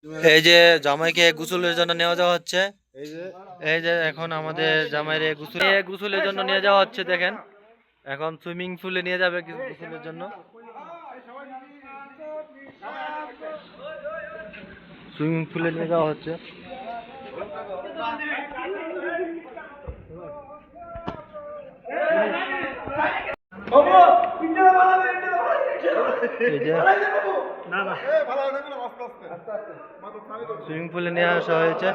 এই যে জামাইকে গোসলের জন্য নিয়ে যাওয়া হচ্ছে। এই যে এখন আমাদের জামাইরে গোসলের জন্য নিয়ে যাওয়া হচ্ছে। দেখেন এখন সুইমিং পুলে নিয়ে যাবে গোসলের জন্য। সুইমিং পুলে নিয়ে যাওয়া হচ্ছে। সুইমিং পুলে নিয়ে আসা হয়েছে।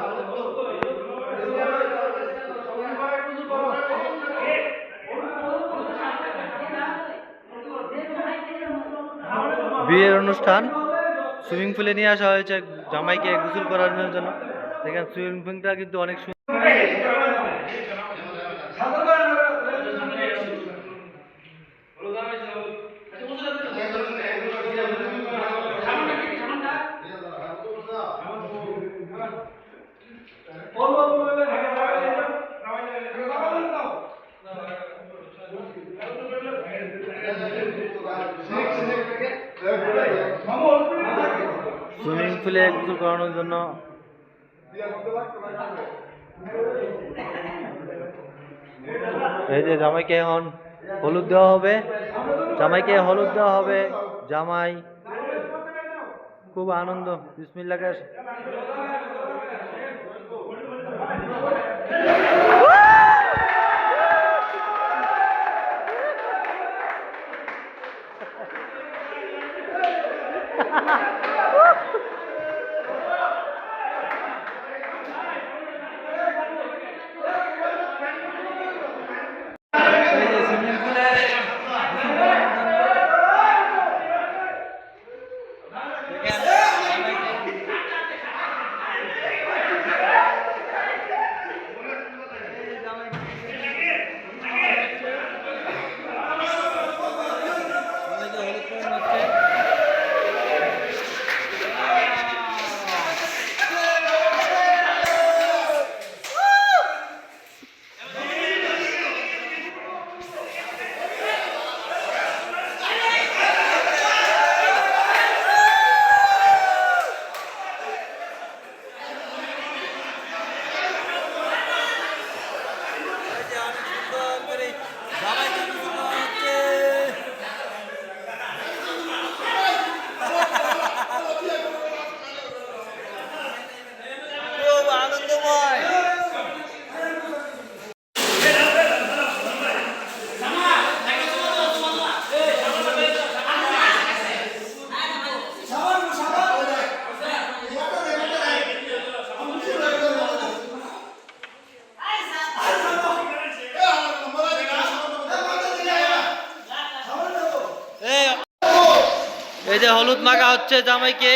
বিয়ের অনুষ্ঠান সুইমিং পুলে নিয়ে আসা হয়েছে জামাইকে গোসল করানোর জন্য। দেখেন সুইমিং পুলটা কিন্তু অনেক সুন্দর। সুইমিং পুলে গোসল করানোর জন্য এই যে জামাইকে এখন হলুদ দেওয়া হবে। জামাইকে হলুদ দেওয়া হবে। জামাই খুব আনন্দ। বিসমিল্লাহ। এই যে হলুদ মাখা হচ্ছে জামাইকে।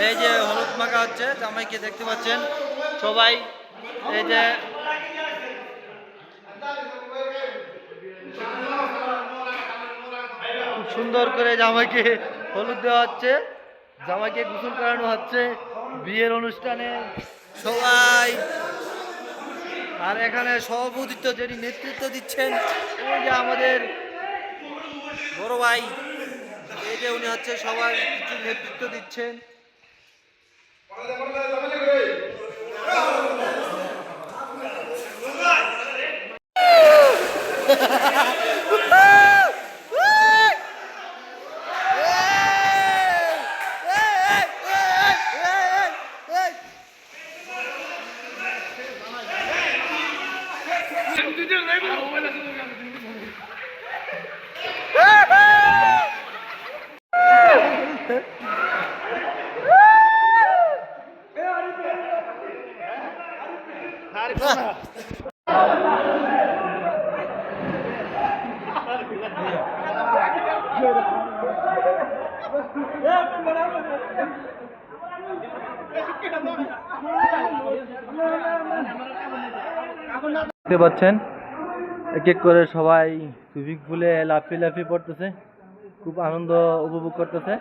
এই যে হলুদ মাখা হচ্ছে জামাইকে, দেখতে পাচ্ছেন সবাই। এই যে খুব সুন্দর করে জামাইকে হলুদ দেওয়া হচ্ছে, জামাইকে গোসল করানো হচ্ছে বিয়ের অনুষ্ঠানে সবাই। আর এখানে সভাপতিত্ব যিনি নেতৃত্ব দিচ্ছেন ওই যে আমাদের বড় ভাই। এই যে উনি হচ্ছে সবার কিছু নেতৃত্ব দিচ্ছেন। দেখতে পাচ্ছেন এক এক করে সবাই সুইমিং পুলে লাফিয়ে লাফিয়ে পড়তেছে, খুব আনন্দ উপভোগ করতেছে।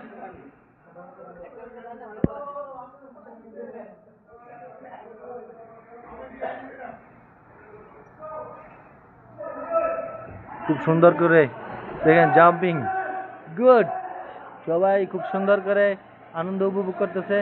খুব সুন্দর করে দেখেন জাম্পিং, গুড। সবাই খুব সুন্দর করে আনন্দ উপভোগ করতেছে।